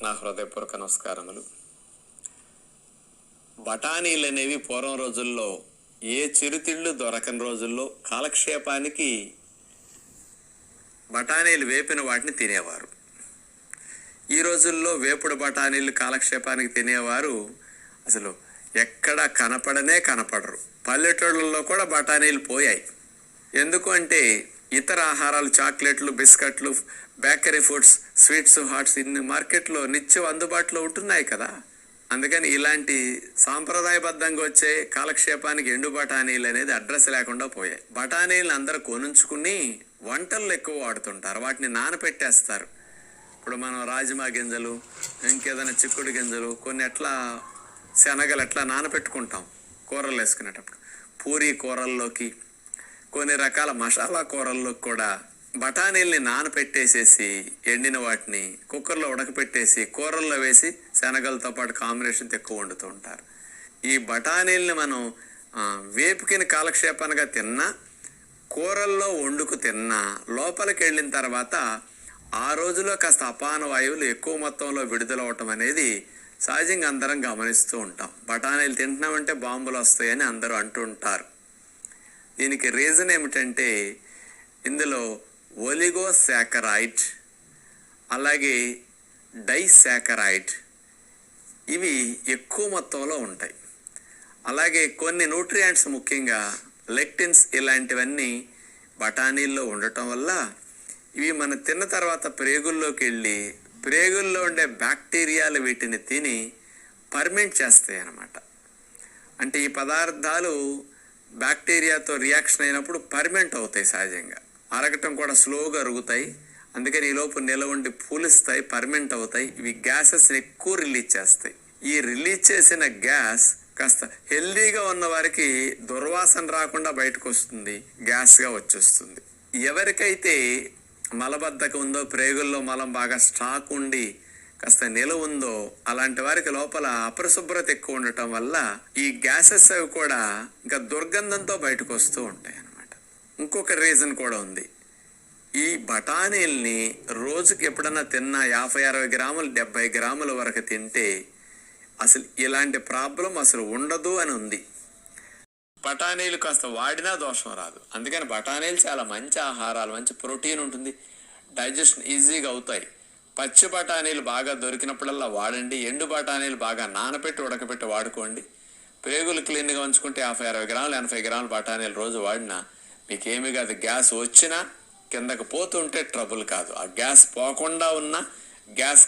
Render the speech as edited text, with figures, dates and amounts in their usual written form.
నా హృదయపూర్వక నమస్కారములు. బఠానీలు అనేవి పూర్వం రోజుల్లో ఏ చిరుతిళ్ళు దొరకని రోజుల్లో కాలక్షేపానికి బఠానీలు వేపిన వాటిని తినేవారు. ఈ రోజుల్లో వేపుడు బఠానీలు కాలక్షేపానికి తినేవారు అసలు ఎక్కడా కనపడరు. పల్లెటూళ్ళల్లో కూడా బఠానీలు పోయాయి. ఎందుకు అంటే ఇతర ఆహారాలు, చాక్లెట్లు, బిస్కెట్లు, బేకరీ ఫుడ్స్, స్వీట్స్, హాట్స్ ఇన్ని మార్కెట్లో నిత్యం అందుబాటులో ఉంటున్నాయి కదా. అందుకని ఇలాంటి సాంప్రదాయబద్ధంగా వచ్చే కాలక్షేపానికి ఎండు బఠానీలు అనేది అడ్రస్ లేకుండా పోయాయి. బఠానీలను అందరూ కొనుంచుకుని వంటల్లో ఎక్కువ వాడుతుంటారు. వాటిని నానపెట్టేస్తారు. ఇప్పుడు మనం రాజ్మా గింజలు, ఇంకేదైనా చిక్కుడు గింజలు, కొన్ని ఎట్లా శనగలు ఎట్లా నానపెట్టుకుంటాం కూరలు వేసుకునేటప్పుడు, పూరీ కూరల్లోకి, కొన్ని రకాల మసాలా కూరల్లోకి కూడా బఠానీల్ని నానపెట్టేసేసి ఎండిన వాటిని కుక్కర్లో ఉడకపెట్టేసి కూరల్లో వేసి శనగలతో పాటు కాంబినేషన్ ఎక్కువ వండుతూ ఉంటారు. ఈ బఠానీల్ని మనం వేపుకిని కాలక్షేపానికి తిన్నా, కూరల్లో వండుకు తిన్నా లోపలికి వెళ్ళిన తర్వాత ఆ రోజులో కాస్త అపాన వాయువులు ఎక్కువ మొత్తంలో విడుదలవటం అనేది సహజంగా అందరం గమనిస్తూ ఉంటాం. బఠానీలు తింటున్నామంటే బాంబులు వస్తాయని అందరూ అంటూ ఉంటారు. దీనికి రీజన్ ఏమిటంటే ఇందులో ఒలిగోసాకరైడ్, అలాగే డైసాకరైడ్ ఇవి ఎక్కువ మొత్తంలో ఉంటాయి. అలాగే కొన్ని న్యూట్రియంట్స్, ముఖ్యంగా లెక్టిన్స్ ఇలాంటివన్నీ బఠానీల్లో ఉండటం వల్ల ఇవి మనం తిన్న తర్వాత ప్రేగుల్లోకి వెళ్ళి ప్రేగుల్లో ఉండే బ్యాక్టీరియాలు వీటిని తిని పర్మెంట్ చేస్తాయి అన్నమాట. అంటే ఈ పదార్థాలు బ్యాక్టీరియాతో రియాక్షన్ అయినప్పుడు పర్మెంట్ అవుతాయి. సహజంగా అరగటం కూడా స్లోగా అరుగుతాయి. అందుకని ఈ లోపు నిలవండి పూలిస్తాయి, పర్మెంట్ అవుతాయి. ఇవి గ్యాసెస్ని ఎక్కువ రిలీజ్ చేస్తాయి. ఈ రిలీజ్ చేసిన గ్యాస్ కాస్త హెల్దీగా ఉన్న వారికి దుర్వాసన రాకుండా బయటకు వస్తుంది, గ్యాస్గా వచ్చేస్తుంది. ఎవరికైతే మలబద్ధకం ఉందో, ప్రేగుల్లో మలం బాగా స్టాక్ ఉండి కాస్త నిలువ ఉందో, అలాంటి వారికి లోపల అపరిశుభ్రత ఎక్కువ ఉండటం వల్ల ఈ గ్యాసెస్ అవి కూడా ఇంకా దుర్గంధంతో బయటకు వస్తూ ఉంటాయి అన్నమాట. ఇంకొక రీజన్ కూడా ఉంది. ఈ బఠానీల్ని రోజుకి ఎప్పుడన్నా తిన్నా 50-60 గ్రాములు 70 గ్రాముల వరకు తింటే అసలు ఇలాంటి ప్రాబ్లం అసలు ఉండదు అని ఉంది. బఠానీలు కాస్త వాడినా దోషం రాదు. అందుకని బఠానీలు చాలా మంచి ఆహారాలు, మంచి ప్రోటీన్ ఉంటుంది, డైజెషన్ ఈజీగా అవుతాయి. పచ్చి బఠానీలు బాగా దొరికినప్పుడల్లా వాడండి. ఎండు బఠానీలు బాగా నానబెట్టి ఉడకబెట్టి వాడుకోండి. ప్రేగులు క్లీన్గా ఉంచుకుంటే 50-60 గ్రాములు 80 గ్రాములు బఠానీలు రోజు వాడినా మీకేమీ కాదు. గ్యాస్ వచ్చినా కిందకు పోతుంటే ట్రబుల్ కాదు. ఆ గ్యాస్ పోకుండా ఉన్న గ్యాస్